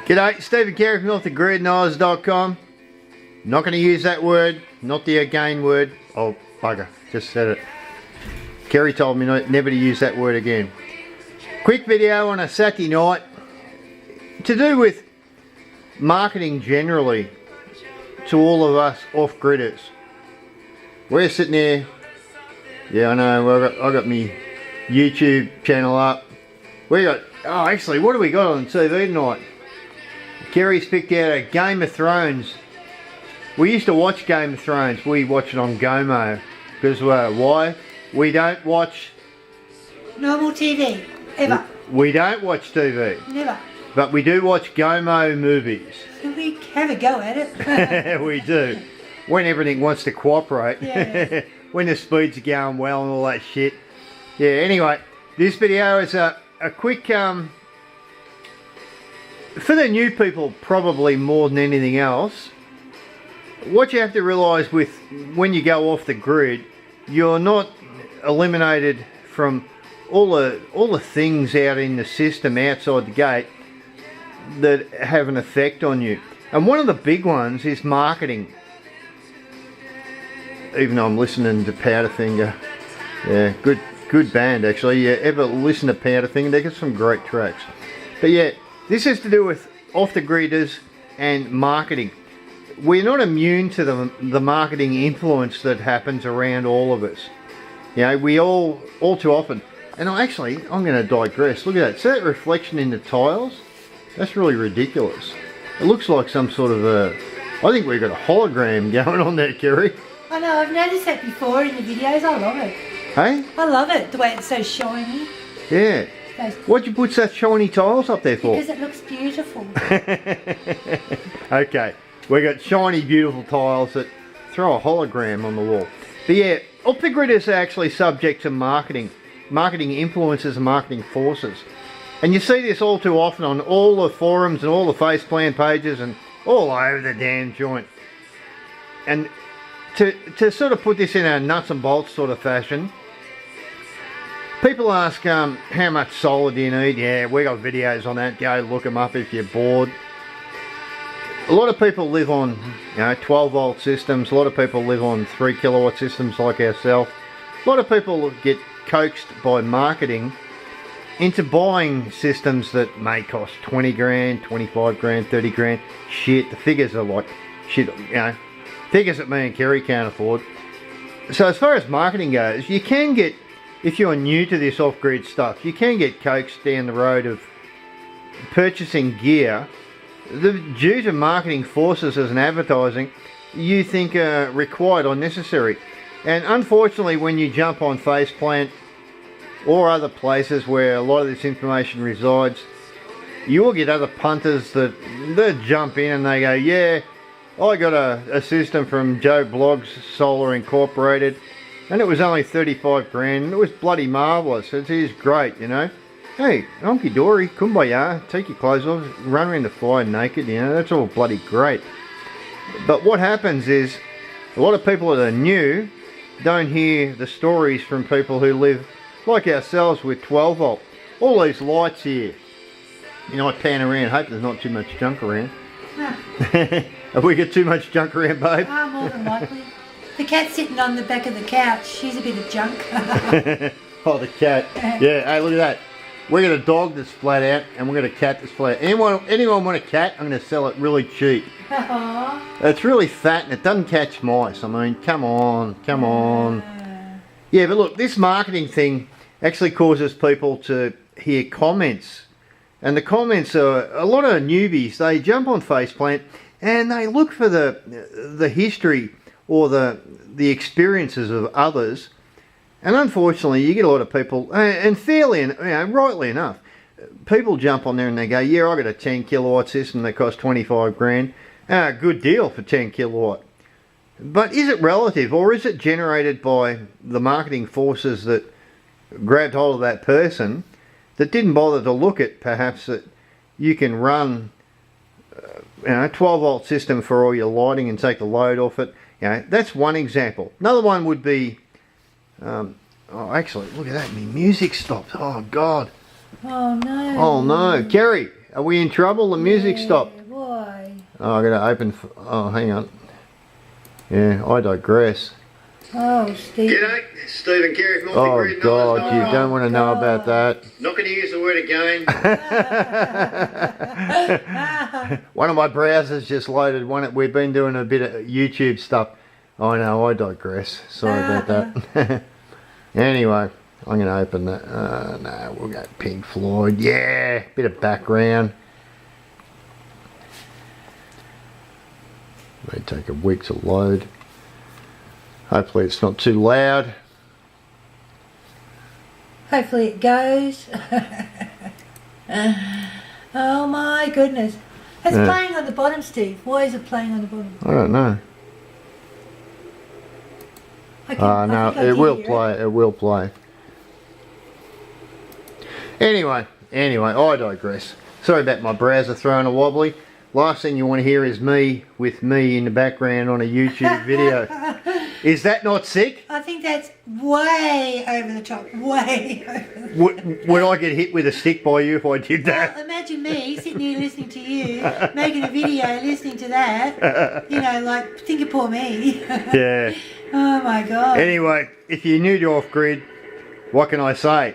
G'day, Stephen Carey from off-the-grid.com. Not going to use that word, not the again word. Oh, bugger, just said it. Kerry told me never to use that word again. Quick video on a Saturday night to do with marketing generally to all of us off-gridders. We're sitting there, yeah I know, I got my YouTube channel up. We got, oh actually, what do we got on TV tonight? Kerry's picked out a Game of Thrones. We used to watch Game of Thrones. We watch it on Gomo. Because why? We don't watch normal TV, ever. We don't watch TV. Never. But we do watch Gomo movies. We have a go at it. We do. When everything wants to cooperate. Yeah. When the speeds are going well and all that shit. Yeah, anyway, this video is a quick... for the new people, probably more than anything else, what you have to realise with when you go off the grid, you're not eliminated from all the things out in the system outside the gate that have an effect on you. And one of the big ones is marketing. Even though I'm listening to Powderfinger, yeah, good band actually. You ever listen to Powderfinger? They got some great tracks. But yeah. This has to do with off-the-gridders and marketing. We're not immune to the marketing influence that happens around all of us. You know, we all too often. And I'm going to digress. Look at that. See that reflection in the tiles? That's really ridiculous. It looks like some sort of I think we've got a hologram going on there, Kerry. I know, I've noticed that before in the videos. I love it. Hey? I love it, the way it's so shiny. Yeah. What'd you put such shiny tiles up there for? Because it looks beautiful. Okay, we got shiny beautiful tiles that throw a hologram on the wall. But yeah, off-the-gridders are actually subject to marketing influences and marketing forces. And you see this all too often on all the forums and all the faceplan pages and all over the damn joint. And to sort of put this in a nuts and bolts sort of fashion, people ask how much solar do you need? Yeah, we got videos on that. Go look them up if you're bored. A lot of people live on 12 volt systems. A lot of people live on 3 kilowatt systems like ourselves. A lot of people get coaxed by marketing into buying systems that may cost 20 grand, 25 grand, 30 grand. Shit, the figures are like shit, figures that me and Kerry can't afford. So as far as marketing goes, you can get, if you're new to this off-grid stuff, you can get coaxed down the road of purchasing gear that, due to marketing forces as an advertising, you think are required or necessary. And unfortunately, when you jump on Faceplant or other places where a lot of this information resides, you will get other punters that jump in and they go, yeah, I got a system from Joe Blogg's Solar Incorporated, and it was only 35 grand, and it was bloody marvellous. It is great, you know. Hey, honky dory, kumbaya, take your clothes off, run around the fire naked, you know, that's all bloody great. But what happens is, a lot of people that are new don't hear the stories from people who live, like ourselves, with 12 volt. All these lights here. You know, I pan around, hope there's not too much junk around. No. Have we got too much junk around, babe? Ah, more than likely. The cat's sitting on the back of the couch. She's a bit of junk. Oh, the cat. Yeah, hey, look at that. We got a dog that's flat out, and we got a cat that's flat out. Anyone want a cat? I'm going to sell it really cheap. Aww. It's really fat, and it doesn't catch mice. I mean, come on, come on. Yeah, but look, this marketing thing actually causes people to hear comments. And the comments are, a lot of newbies, they jump on Faceplant, and they look for the history or the experiences of others. And unfortunately, you get a lot of people, and fairly, rightly enough, people jump on there and they go, yeah, I got a 10 kilowatt system that costs 25 grand. Good deal for 10 kilowatt. But is it relative, or is it generated by the marketing forces that grabbed hold of that person that didn't bother to look at perhaps that you can run a 12 volt system for all your lighting and take the load off it? That's one example. Another one would be, oh actually, look at that, my music stopped. Oh God. Oh no. Oh no. Kerry, Are we in trouble? The music stopped. Why? Oh, I'm going to open... Oh, hang on. Yeah, I digress. Oh, Steve. G'day, Stephen Carey from Oh, Grid. God, you don't want to know about that. Not going to use the word again. One of my browsers just loaded one. We've been doing a bit of YouTube stuff. I know, I digress. Sorry about that. Anyway, I'm going to open that. No, we'll go Pink Floyd. Yeah, bit of background. May take a week to load. Hopefully it's not too loud. Hopefully it goes. Oh my goodness. It's playing on the bottom, Steve. Why is it playing on the bottom? I don't know. No, it will play. It will play. Anyway, I digress. Sorry about my browser throwing a wobbly. Last thing you want to hear is me with me in the background on a YouTube video. Is that not sick? I think that's way over the top. Way over the top. Would I get hit with a stick by you if I did that? Well, imagine me sitting here listening to you, making a video, listening to that. You know, like, think of poor me. Yeah. Oh my God. Anyway, if you're new to Off Grid, what can I say?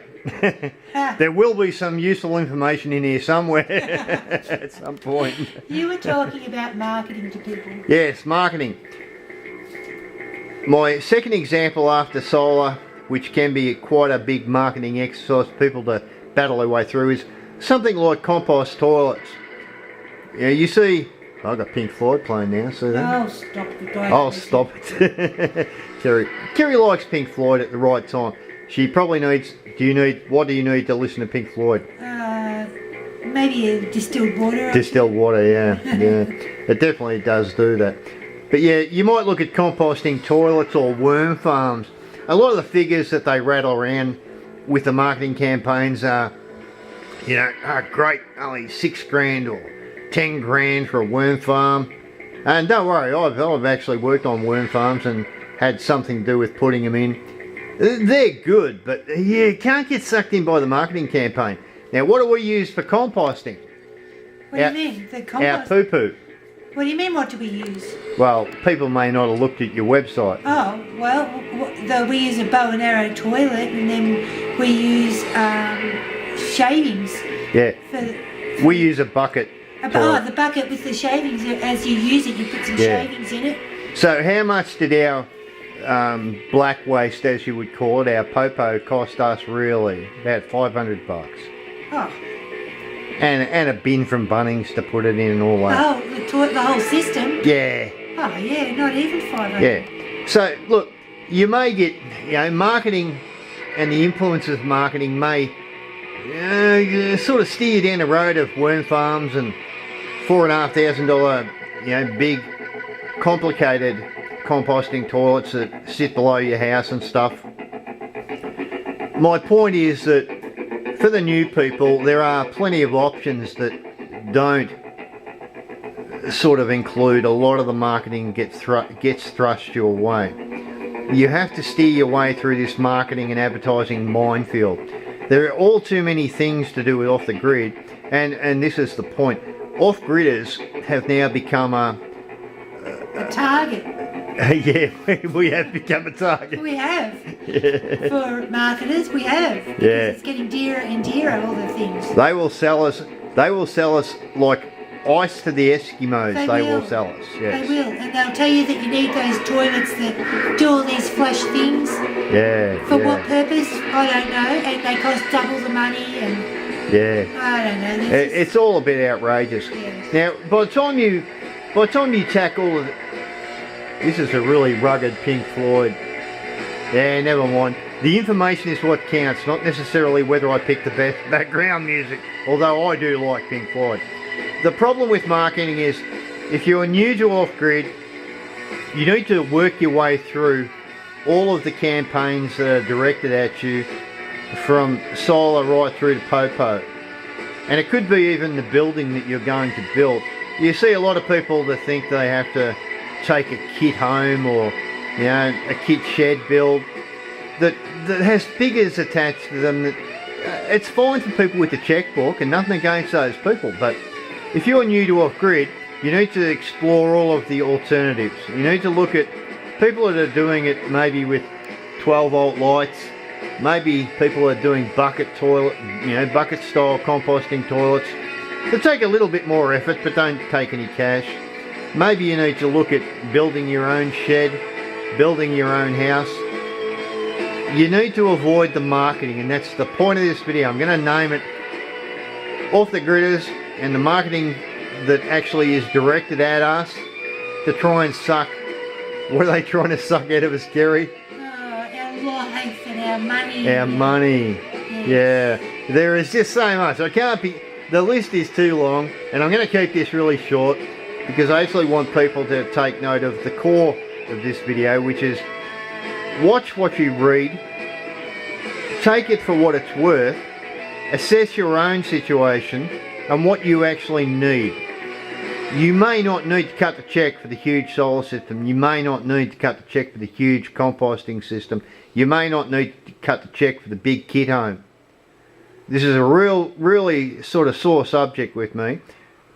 There will be some useful information in here somewhere at some point. You were talking about marketing to people. Yes, marketing. My second example after solar, which can be quite a big marketing exercise for people to battle their way through, is something like compost toilets. Yeah, you see, I've got Pink Floyd playing now, see that? Oh, stop it. Don't Oh, listen. stop it. Kerry likes Pink Floyd at the right time. She probably needs, what do you need to listen to Pink Floyd? Maybe a distilled water. Distilled water, yeah. It definitely does do that. But yeah, you might look at composting toilets or worm farms. A lot of the figures that they rattle around with the marketing campaigns are, you know, great, only 6 grand or 10 grand for a worm farm. And don't worry, I've actually worked on worm farms and had something to do with putting them in. They're good, but you can't get sucked in by the marketing campaign. Now, what do we use for composting? What do you mean? The Our compost? poo-poo. What do you mean, what do we use? Well, people may not have looked at your website. Oh, well, we use a bow and arrow toilet, and then we use shavings. Yeah. For We use a bucket. toilet. the bucket with the shavings. As you use it, you put some shavings in it. So how much did our black waste, as you would call it, our popo, cost us really? About $500. Oh, And a bin from Bunnings to put it in and all that. the whole system. Yeah. Oh, yeah, not even 500. Yeah. So look, you may get, you know, marketing and the influence of marketing may sort of steer you down the road of worm farms and $4,500, you know, big, complicated composting toilets that sit below your house and stuff. My point is that for the new people, there are plenty of options that don't sort of include a lot of the marketing gets thrust your way. You have to steer your way through this marketing and advertising minefield. There are all too many things to do with off the grid, and this is the point. Off-gridders have now become a target. Yeah, we have become a target. We have. Yeah. For marketers, we have. Because it's getting dearer and dearer, all the things. They will sell us like ice to the Eskimos. They will sell us. Yes. They will, and they'll tell you that you need those toilets that do all these flush things. Yeah. For what purpose? I don't know. And they cost double the money. And I don't know. It's all a bit outrageous. Yes. Now, by the time you tackle, this is a really rugged Pink Floyd. Yeah, never mind. The information is what counts, not necessarily whether I pick the best background music, although I do like Pink Floyd. The problem with marketing is, if you're new to off-grid, you need to work your way through all of the campaigns that are directed at you, from solar right through to popo. And it could be even the building that you're going to build. You see a lot of people that think they have to take a kit home, or you know, a kit shed build that has figures attached to them that it's fine for people with the checkbook and nothing against those people, but if you're new to off-grid, you need to explore all of the alternatives. You need to look at people that are doing it maybe with 12-volt lights, maybe people are doing bucket toilet, bucket style composting toilets. They take a little bit more effort but don't take any cash. Maybe you need to look at building your own shed, building your own house. You need to avoid the marketing, and that's the point of this video. I'm going to name it Off the Gridders, and the marketing that actually is directed at us to try and suck. What are they trying to suck out of us, Gary? Our life and our money. Our money. Yeah. There is just so much. I can't be. The list is too long, and I'm going to keep this really short because I actually want people to take note of the core of this video, which is watch what you read, take it for what it's worth, assess your own situation and what you actually need. You may not need to cut the check for the huge solar system. You may not need to cut the check for the huge composting system. You may not need to cut the check for the big kit home. This is a really sort of sore subject with me.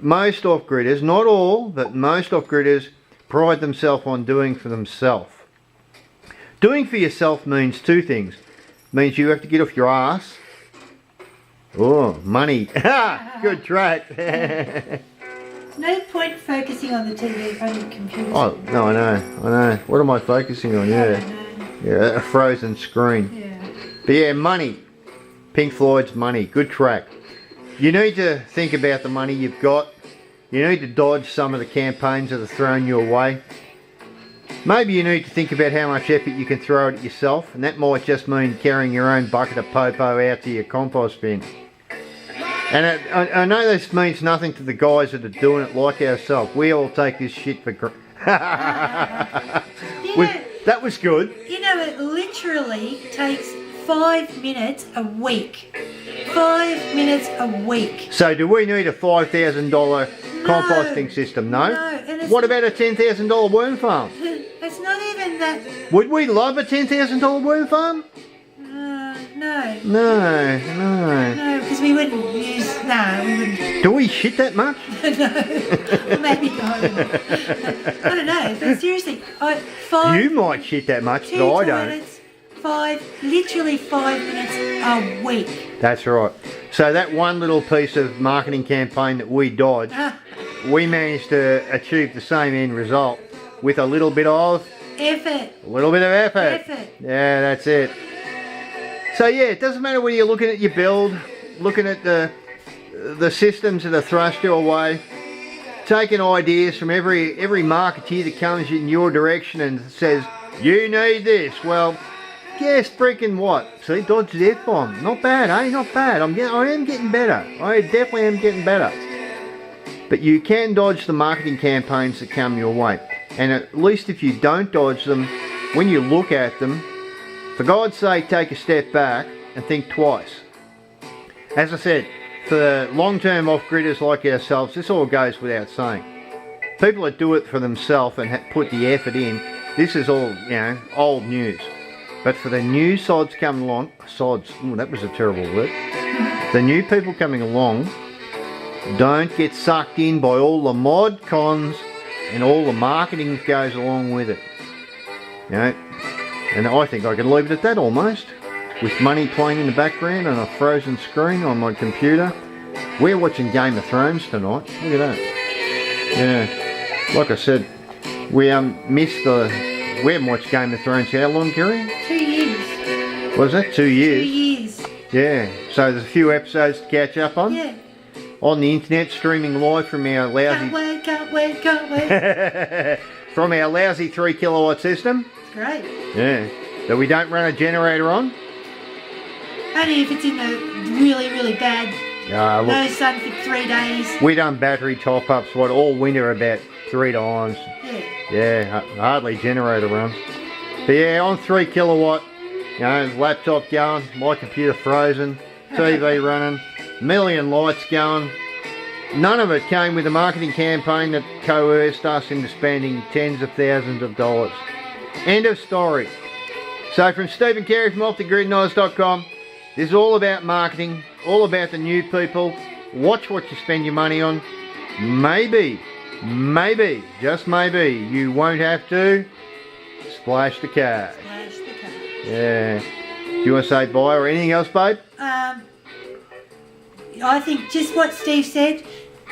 Most off-gridders, not all, but most off-gridders pride themselves on doing for themselves. Doing for yourself means two things. It means you have to get off your ass. Oh, money. Good track. No point focusing on the TV on your computer. Oh, no, I know. What am I focusing on? Yeah, a frozen screen. Yeah. But yeah, money. Pink Floyd's Money. Good track. You need to think about the money you've got. You need to dodge some of the campaigns that are thrown your way. Maybe you need to think about how much effort you can throw at it yourself, and that might just mean carrying your own bucket of popo out to your compost bin. And I know this means nothing to the guys that are doing it like ourselves. We all take this shit for granted. That was good. You know, it literally takes 5 minutes a week. 5 minutes a week. So do we need a $5,000 composting system? No. No. What about a $10,000 worm farm? It's not even that. Would we love a $10,000 worm farm? No. No. Because we wouldn't use. No, we wouldn't. Do we shit that much? No. Well, maybe not. I don't know. But seriously, 5. You might shit that much, but I don't. Literally 5 minutes a week. That's right. So that one little piece of marketing campaign that we dodged, we managed to achieve the same end result with a little bit of effort. A little bit of effort. Yeah, that's it. So yeah, it doesn't matter whether you're looking at your build, looking at the systems that are thrust your way, taking ideas from every marketeer that comes in your direction and says, you need this. Well, guess freaking what? See, dodge the F-bomb. Not bad, eh? Not bad. I am getting better. I definitely am getting better. But you can dodge the marketing campaigns that come your way. And at least if you don't dodge them, when you look at them, for God's sake, take a step back and think twice. As I said, for long-term off-gridders like ourselves, this all goes without saying. People that do it for themselves and put the effort in, this is all, old news. But for the new sods coming along, that was a terrible word. The new people coming along, don't get sucked in by all the mod cons and all the marketing that goes along with it. And I think I can leave it at that almost. With money playing in the background and a frozen screen on my computer. We're watching Game of Thrones tonight. Look at that. Yeah. Like I said, we we haven't watched Game of Thrones how long, Kerry? 2 years. What was that? 2 years? 2 years. Yeah. So there's a few episodes to catch up on. Yeah. On the internet, streaming live from our lousy... Can't wait. From our lousy 3 kilowatt system. Great. Yeah. That we don't run a generator on. Only if it's in the really, really bad. No sun for 3 days. We done battery top-ups, all winter about 3 times. Yeah. Yeah, hardly generator runs. But yeah, on 3 kilowatt, laptop going, my computer frozen, TV running, million lights going. None of it came with a marketing campaign that coerced us into spending tens of thousands of dollars. End of story. So from Stephen Carey from offthegridnoise.com, This is all about marketing, all about the new people. Watch what you spend your money on. Maybe, just maybe, you won't have to splash the cash. Splash the cash. Yeah. Do you want to say bye or anything else, babe? I think just what Steve said.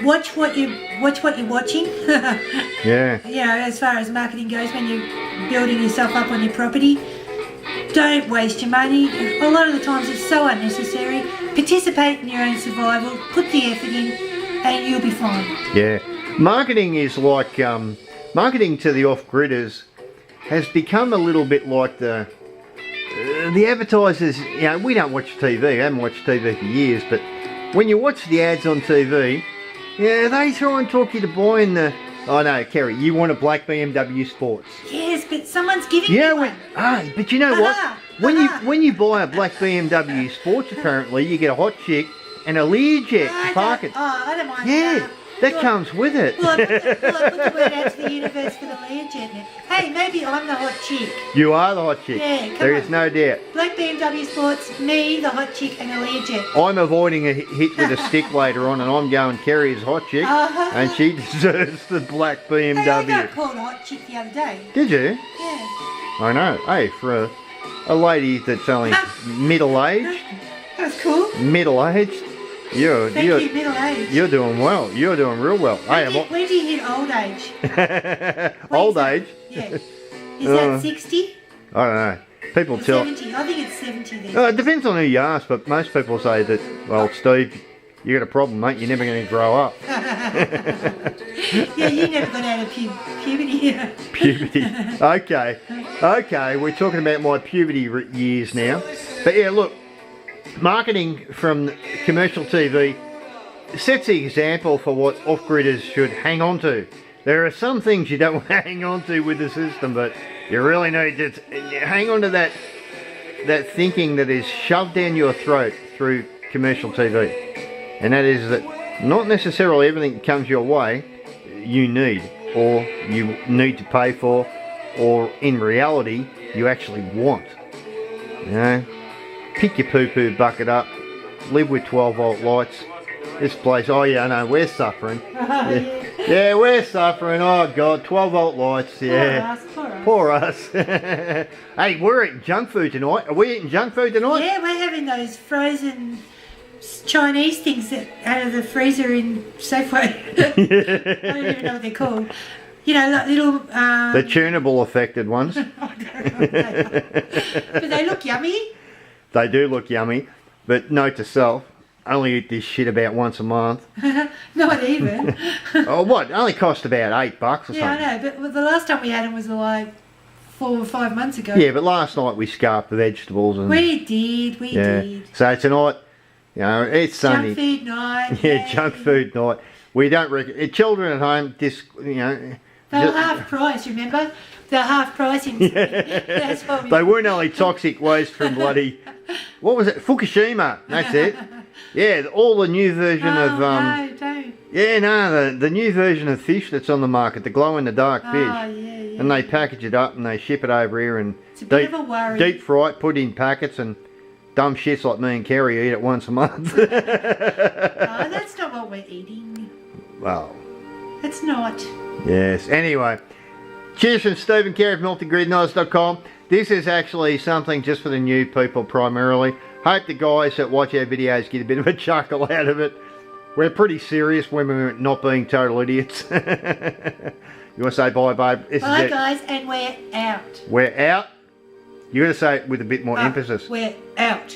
Watch what you're watching. Yeah. You know, as far as marketing goes, when you're building yourself up on your property, don't waste your money. A lot of the times it's so unnecessary. Participate in your own survival. Put the effort in, and you'll be fine. Yeah. Marketing is like marketing to the off-gridders has become a little bit like the advertisers. You know, we don't watch TV. I haven't watched TV for years, but when you watch the ads on TV, yeah, they try and talk you to buying the. Oh no, Kerry, you want a black BMW Sports? Yes, but someone's giving you one. But you know what? When you buy a black BMW Sports, apparently you get a hot chick and a Learjet to park it. I don't mind Yeah, that comes with it. Well, I put the word out to the universe for the Learjet now. Hey, maybe I'm the hot chick. You are the hot chick. Yeah, come There on. is no doubt. Black BMW Sports, me, the hot chick, and a Learjet. I'm avoiding a hit with a stick later on, and I'm going Kerry is hot chick, and she deserves the black BMW. Hey, I got called a hot chick the other day. Did you? Yeah. I know. Hey, for a lady that's only middle-aged, That was cool. middle-aged, Thank you, middle age. you're doing well. You're doing real well. Hey, When do you hit old age? old age? Yeah. Is that 60? I don't know. People Or tell. 70? I think it's 70 then. It depends on who you ask, but most people say that, well, Steve, you got a problem, mate. You're never going to grow up. Yeah, you never got out of puberty. Puberty. Okay. We're talking about my puberty years now. But yeah, look, marketing from commercial TV sets the example for what off-gridders should hang on to. There are some things you don't want to hang on to with the system, but you really need to hang on to that thinking that is shoved down your throat through commercial TV. And that is that not necessarily everything that comes your way you need, or you need to pay for, or in reality you actually want. You know, pick your poo-poo bucket up, live with 12-volt lights. This place, oh yeah, I know, we're suffering. Yeah, we're suffering. Oh God, 12-volt lights. Yeah. Poor us. Hey, we're eating junk food tonight. Are we eating junk food tonight? Yeah, we're having those frozen Chinese things that out of the freezer in Safeway. I don't even know what they're called. You know, like little. The tunable affected ones. I don't know what they are. But they look yummy. They do look yummy, but note to self: only eat this shit about once a month. Not even. Oh, what? It only cost about $8 or something. Yeah, I know. But the last time we had them was like 4 or 5 months ago. Yeah, but last night we scarfed the vegetables and. We did. So tonight, you know, it's Sunday. Junk food night. Yeah, junk food night. We don't children at home. You know. They were half price. Remember? They're half price in. That's what They weren't only toxic waste from bloody. What was it? Fukushima. That's it. Yeah, all the new version of. No, don't. Yeah, no, the new version of fish that's on the market, the glow-in-the-dark fish. Yeah. And they package it up and they ship it over here and It's a bit of a worry. deep fry it, put it in packets, and dumb shits like me and Kerry eat it once a month. No, that's not what we're eating. Well, It's not. yes. Anyway, cheers from Steve and Kerry from OffTheGridKnives.com. This is actually something just for the new people primarily. Hope the guys that watch our videos get a bit of a chuckle out of it. We're pretty serious when we're not being total idiots. You want to say bye, babe? Bye, guys, and we're out. We're out. You got to say it with a bit more emphasis. We're out.